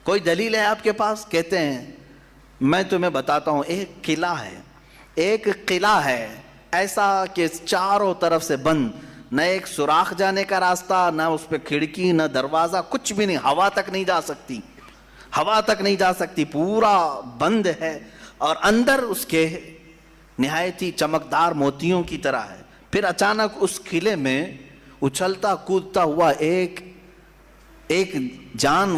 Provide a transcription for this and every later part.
کوئی دلیل ہے آپ کے پاس؟ کہتے ہیں میں تمہیں بتاتا ہوں، ایک قلعہ ہے ایسا کہ چاروں طرف سے بند، نہ ایک سوراخ جانے کا راستہ، نہ اس پہ کھڑکی، نہ دروازہ، کچھ بھی نہیں، ہوا تک نہیں جا سکتی، پورا بند ہے، اور اندر اس کے نہایت ہی چمکدار موتیوں کی طرح ہے۔ پھر اچانک اس قلعے میں اچھلتا کودتا ہوا ایک جان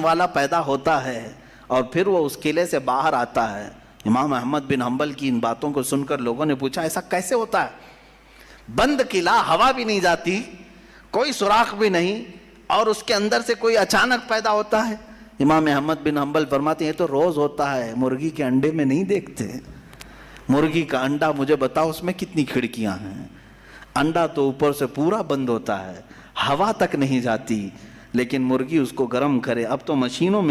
والا پیدا ہوتا ہے، اور پھر وہ اس قلعے سے باہر آتا ہے۔ امام احمد بن حنبل کی ان باتوں کو سن کر لوگوں نے پوچھا ایسا کیسے ہوتا ہے؟ بند قلعہ، ہوا بھی نہیں جاتی، کوئی سوراخ بھی نہیں، اور اس کے اندر سے کوئی اچانک پیدا ہوتا ہے۔ امام احمد بن حنبل فرماتے ہیں یہ تو روز ہوتا ہے، مرغی کے انڈے میں نہیں دیکھتے؟ مرغی کا انڈا مجھے بتاؤ اس میں کتنی کھڑکیاں ہیں؟ انڈا تو اوپر سے پورا بند ہوتا ہے، ہوا تک نہیں جاتی، لیکن مرغی اس کو گرم کرے۔ اب تو مشینوں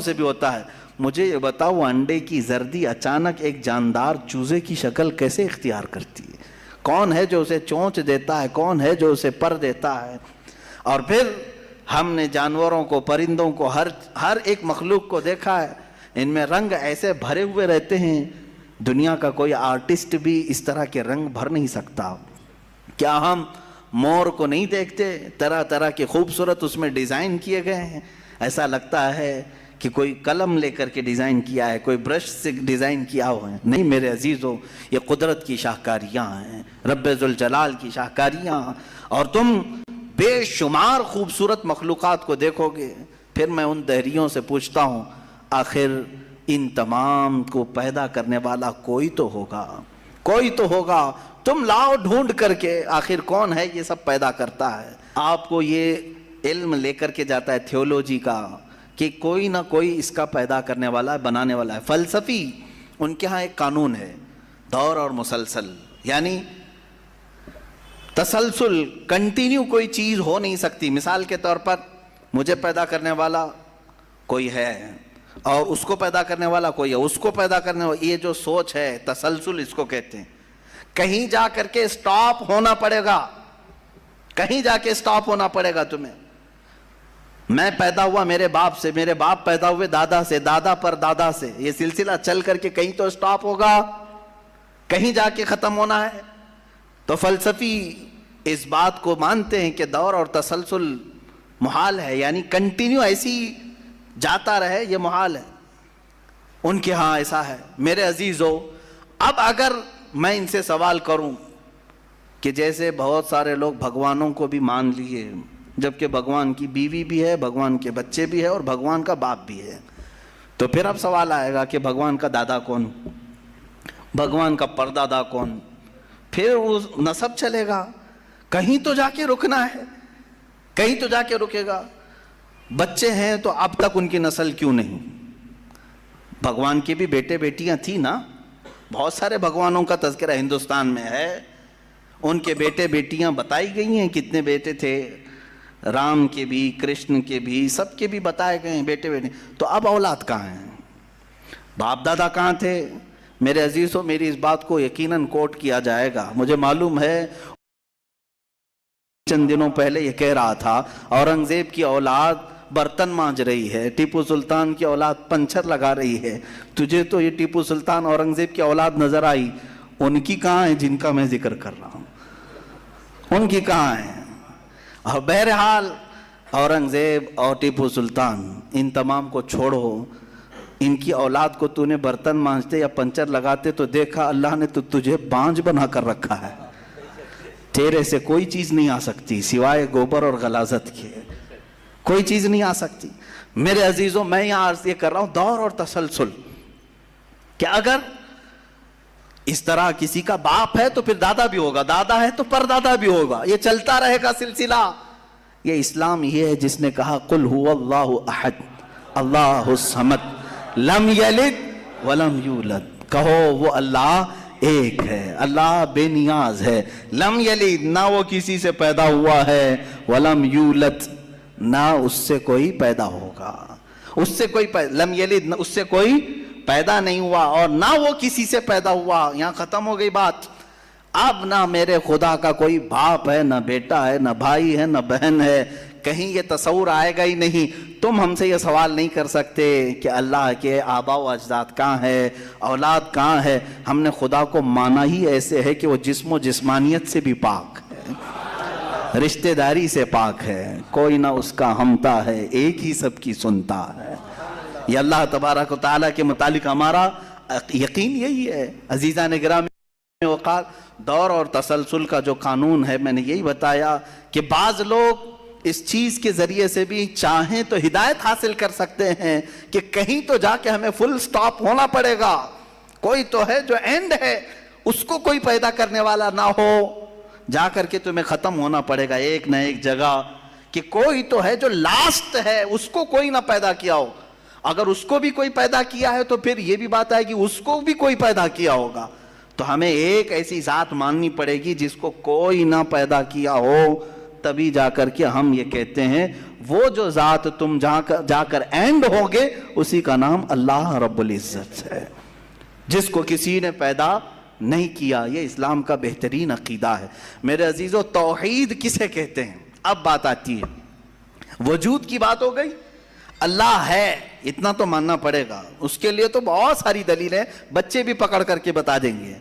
سے بھی ہوتا ہے۔ مجھے یہ بتاؤ وہ انڈے کی زردی اچانک ایک جاندار چوزے کی شکل کیسے اختیار کرتی ہے؟ کون ہے جو اسے چونچ دیتا ہے؟ کون ہے جو اسے پر دیتا ہے؟ اور پھر ہم نے جانوروں کو، پرندوں کو، ہر ایک مخلوق کو دیکھا ہے، ان میں رنگ ایسے بھرے ہوئے رہتے ہیں، دنیا کا کوئی آرٹسٹ بھی اس طرح کے رنگ بھر نہیں سکتا۔ کیا ہم مور کو نہیں دیکھتے؟ طرح طرح کے خوبصورت اس میں ڈیزائن کیے گئے ہیں، ایسا لگتا ہے کہ کوئی قلم لے کر کے ڈیزائن کیا ہے، کوئی برش سے ڈیزائن کیا ہوا ہے۔ نہیں میرے عزیزو، یہ قدرت کی شاہکاریاں ہیں، رب ذوالجلال کی شاہکاریاں، اور تم بے شمار خوبصورت مخلوقات کو دیکھو گے۔ پھر میں ان دہریوں سے پوچھتا ہوں آخر ان تمام کو پیدا کرنے والا کوئی تو ہوگا، تم لاؤ ڈھونڈ کر کے آخر کون ہے یہ سب پیدا کرتا ہے۔ آپ کو یہ علم لے کر کے جاتا ہے تھیولوجی کا کہ کوئی نہ کوئی اس کا پیدا کرنے والا ہے، بنانے والا ہے۔ فلسفی ان کے ہاں ایک قانون ہے، دور اور مسلسل، یعنی تسلسل، کنٹینیو کوئی چیز ہو نہیں سکتی۔ مثال کے طور پر مجھے پیدا کرنے والا کوئی ہے، اور اس کو پیدا کرنے والا کوئی ہے، اس کو پیدا کرنے والا، یہ جو سوچ ہے تسلسل اس کو کہتے ہیں۔ کہیں جا کر کے سٹاپ ہونا پڑے گا، تمہیں۔ میں پیدا ہوا میرے باپ سے، میرے باپ پیدا ہوئے دادا سے، دادا پر دادا سے، یہ سلسلہ چل کر کے کہیں تو سٹاپ ہوگا، کہیں جا کے ختم ہونا ہے۔ تو فلسفی اس بات کو مانتے ہیں کہ دور اور تسلسل محال ہے، یعنی کنٹینیو ایسی جاتا رہے، یہ محال ہے۔ ان کے ہاں ایسا ہے۔ میرے عزیزو، اب اگر میں ان سے سوال کروں کہ جیسے بہت سارے لوگ بھگوانوں کو بھی مان لیے، جبکہ بھگوان کی بیوی بھی ہے، بھگوان کے بچے بھی ہے، اور بھگوان کا باپ بھی ہے، تو پھر اب سوال آئے گا کہ بھگوان کا دادا کون، بھگوان کا پردادا کون؟ پھر وہ نسب چلے گا، کہیں تو جا کے رکنا ہے، کہیں تو جا کے رکے گا۔ بچے ہیں تو اب تک ان کی نسل کیوں نہیں؟ بھگوان کے بھی بیٹے بیٹیاں تھیں نا، بہت سارے بھگوانوں کا تذکرہ ہندوستان میں ہے، ان کے بیٹے بیٹیاں بتائی گئی ہیں، کتنے بیٹے تھے، رام کے بھی، کرشن کے بھی، سب کے بھی بتائے گئے ہیں بیٹے بیٹے۔ تو اب اولاد کہاں ہیں؟ باپ دادا کہاں تھے؟ میرے عزیزوں، میری اس بات کو یقیناً کوٹ کیا جائے گا۔ مجھے معلوم ہے چند دنوں پہلے یہ کہہ رہا تھا اورنگزیب کی اولاد برتن مانج رہی ہے، ٹیپو سلطان کی اولاد پنچر لگا رہی ہے۔ تجھے تو یہ ٹیپو سلطان اورنگزیب کی اولاد نظر آئی، ان کی کہاں ہے جن کا میں ذکر کر رہا ہوں؟ ان کی کہاں ہے؟ اور بہرحال اورنگزیب اور ٹیپو سلطان ان تمام کو چھوڑو، ان کی اولاد کو تو نے برتن مانجتے یا پنچر لگاتے تو دیکھا اللہ نے تو تجھے بانجھ بنا کر رکھا ہے، تیرے سے کوئی چیز نہیں آ سکتی سوائے گوبر اور غلاظت کے، کوئی چیز نہیں آ سکتی۔ میرے عزیزوں، میں یہاں عرض یہ کر رہا ہوں دور اور تسلسل، کہ اگر اس طرح کسی کا باپ ہے تو پھر دادا بھی ہوگا، دادا ہے تو پردادا بھی ہوگا، یہ چلتا رہے گا سلسلہ۔ یہ اسلام یہ ہے جس نے کہا قل هو اللہ احد اللہ الصمد لم یلد ولم یولد، کہو وہ اللہ ایک ہے، اللہ بے نیاز ہے، لم یلد نہ وہ کسی سے پیدا ہوا ہے، ولم یولد نہ اس سے کوئی پیدا ہوگا، اس سے کوئی لم یلد اس سے کوئی پیدا نہیں ہوا، اور نہ وہ کسی سے پیدا ہوا۔ یہاں ختم ہو گئی بات۔ اب نہ میرے خدا کا کوئی باپ ہے، نہ بیٹا ہے، نہ بھائی ہے، نہ بہن ہے، کہیں یہ تصور آئے گا ہی نہیں. تم ہم سے یہ سوال نہیں کر سکتے کہ اللہ کے آبا و اجداد کہاں ہے, اولاد کہاں ہے. ہم نے خدا کو مانا ہی ایسے ہے کہ وہ جسم و جسمانیت سے بھی پاک ہے, رشتہ داری سے پاک ہے, کوئی نہ اس کا ہمتا ہے, ایک ہی سب کی سنتا ہے. یہ اللہ تبارک و تعالیٰ کے متعلق ہمارا یقین یہی ہے. عزیزان گرامی وقار, دور اور تسلسل کا جو قانون ہے میں نے یہی بتایا کہ بعض لوگ اس چیز کے ذریعے سے بھی چاہیں تو ہدایت حاصل کر سکتے ہیں کہ کہیں تو جا کے ہمیں فل سٹاپ ہونا پڑے گا. کوئی تو ہے جو اینڈ ہے, اس کو کوئی پیدا کرنے والا نہ ہو, جا کر کے تمہیں ختم ہونا پڑے گا ایک نہ ایک جگہ. کہ کوئی تو ہے جو لاسٹ ہے, اس کو کوئی نہ پیدا کیا ہو. اگر اس کو بھی کوئی پیدا کیا ہے تو پھر یہ بھی بات ہے کہ اس کو بھی کوئی پیدا کیا ہوگا. تو ہمیں ایک ایسی ذات ماننی پڑے گی جس کو کوئی نہ پیدا کیا ہو, تبھی جا کر کے ہم یہ کہتے ہیں وہ جو ذات تم جا کر اینڈ ہوگے اسی کا نام اللہ رب العزت ہے, جس کو کسی نے پیدا نہیں کیا. یہ اسلام کا بہترین عقیدہ ہے. میرے عزیزو, توحید کسے کہتے ہیں؟ اب بات آتی ہے, وجود کی بات ہو گئی, اللہ ہے اتنا تو ماننا پڑے گا. اس کے لیے تو بہت ساری دلیلیں بچے بھی پکڑ کر کے بتا دیں گے.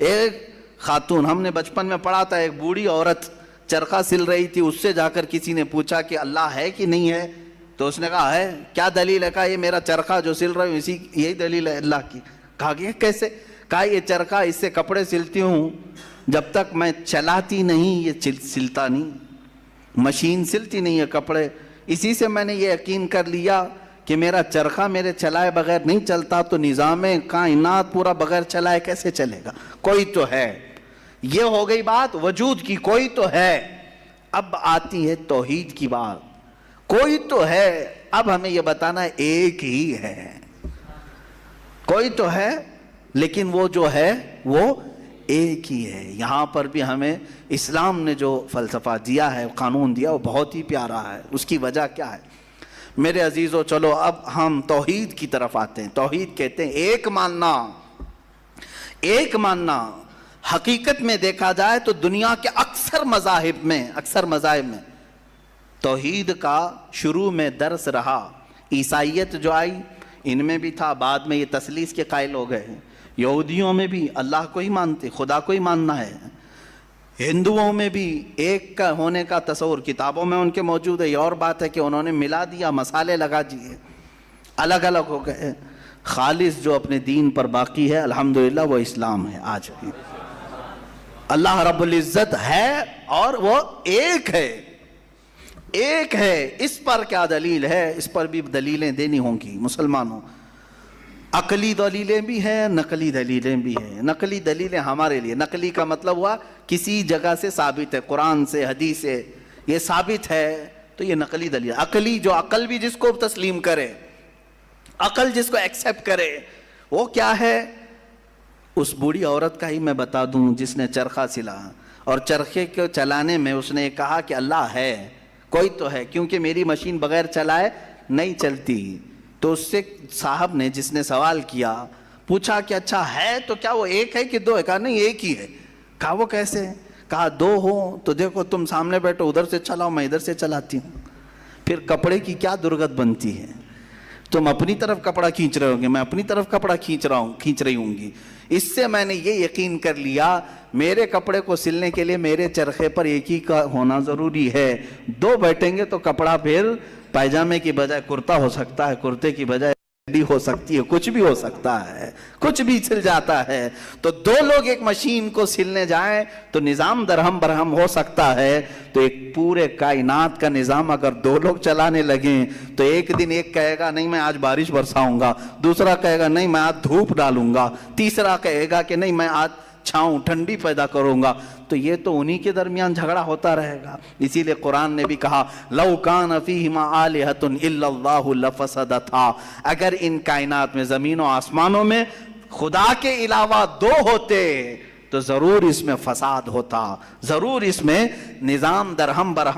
ایک خاتون, ہم نے بچپن میں پڑھا تھا, ایک بوڑھی عورت چرخہ سل رہی تھی, اس سے جا کر کسی نے پوچھا کہ اللہ ہے کہ نہیں ہے, تو اس نے کہا ہے. کیا دلیل ہے؟ کہا یہ میرا چرخہ جو سل رہا ہوں یہی دلیل ہے اللہ کی. کہا کہ کیسے؟ کہا یہ چرخہ, اس سے کپڑے سلتی ہوں, جب تک میں چلاتی نہیں یہ سلتا نہیں, مشین سلتی نہیں ہے کپڑے. اسی سے میں نے یہ یقین کر لیا کہ میرا چرخہ میرے چلائے بغیر نہیں چلتا, تو نظام کائنات پورا بغیر چلائے کیسے چلے گا؟ کوئی تو ہے. یہ ہو گئی بات وجود کی, کوئی تو ہے. اب آتی ہے توحید کی بات. کوئی تو ہے, اب ہمیں یہ بتانا ہے ایک ہی ہے. کوئی تو ہے لیکن وہ جو ہے وہ ایک ہی ہے. یہاں پر بھی ہمیں اسلام نے جو فلسفہ دیا ہے, قانون دیا, وہ بہت ہی پیارا ہے. اس کی وجہ کیا ہے میرے عزیزو؟ چلو اب ہم توحید کی طرف آتے ہیں. توحید کہتے ہیں ایک ماننا. ایک ماننا حقیقت میں دیکھا جائے تو دنیا کے اکثر مذاہب میں توحید کا شروع میں درس رہا. عیسائیت جو آئی ان میں بھی تھا, بعد میں یہ تثلیث کے قائل ہو گئے. یہودیوں میں بھی اللہ کو ہی مانتے, خدا کو ہی ماننا ہے. ہندوؤں میں بھی ایک کا ہونے کا تصور کتابوں میں ان کے موجود ہے. یہ اور بات ہے کہ انہوں نے ملا دیا, مسالے لگا دیے, الگ الگ ہو گئے. خالص جو اپنے دین پر باقی ہے الحمدللہ وہ اسلام ہے. آج بھی اللہ رب العزت ہے اور وہ ایک ہے. ایک ہے. اس پر کیا دلیل ہے؟ اس پر بھی دلیلیں دینی ہوں گی مسلمانوں. عقلی دلیلیں بھی ہیں, نقلی دلیلیں بھی ہیں. نقلی دلیلیں ہمارے لیے, نقلی کا مطلب ہوا کسی جگہ سے ثابت ہے, قرآن سے, حدیث سے یہ ثابت ہے, تو یہ نقلی دلیل. عقلی جو عقل بھی جس کو تسلیم کرے, عقل جس کو ایکسیپٹ کرے, وہ کیا ہے؟ اس بوڑھی عورت کا ہی میں بتا دوں جس نے چرخہ سلا, اور چرخے کو چلانے میں اس نے کہا کہ اللہ ہے, کوئی تو ہے, کیونکہ میری مشین بغیر چلائے نہیں چلتی. تو اس سے صاحب نے, جس نے سوال کیا, پوچھا کہ اچھا ہے تو کیا وہ ایک ہے کہ دو ہے؟ کہا نہیں ایک ہی ہے. کہا وہ کیسے؟ کہا دو ہو تو دیکھو تم سامنے بیٹھو, ادھر سے چلاؤ, میں ادھر سے چلاتی ہوں. پھر کپڑے کی کیا درگت بنتی ہے؟ تم اپنی طرف کپڑا کھینچ رہے ہوں گے, میں اپنی طرف کپڑا کھینچ رہی ہوں گی. اس سے میں نے یہ یقین کر لیا میرے کپڑے کو سلنے کے لیے میرے چرخے پر ایک ہی کا ہونا ضروری ہے. دو بیٹھیں گے تو کپڑا پھر پائجامے کی بجائے کرتا ہو سکتا ہے, کرتے کی بجائے بھی ہو سکتی ہے, کچھ بھی ہو سکتا ہے, کچھ بھی سل جاتا ہے. تو دو لوگ ایک مشین کو سلنے جائیں تو نظام درہم برہم ہو سکتا ہے. تو ایک پورے کائنات کا نظام اگر دو لوگ چلانے لگیں تو ایک دن ایک کہے گا نہیں میں آج بارش برساؤں گا, دوسرا کہے گا نہیں میں آج دھوپ ڈالوں گا, تیسرا کہے گا کہ نہیں میں آج چھاؤں ٹھنڈی پیدا کروں گا. تو یہ تو انہی کے درمیان جھگڑا ہوتا رہے گا. اسی لیے قرآن نے بھی کہا لو کان فیہما آلہۃ الا اللہ لفسدتا, اگر ان کائنات میں, زمین و آسمانوں میں خدا کے علاوہ دو ہوتے تو ضرور اس میں فساد ہوتا, ضرور اس میں نظام درہم برہم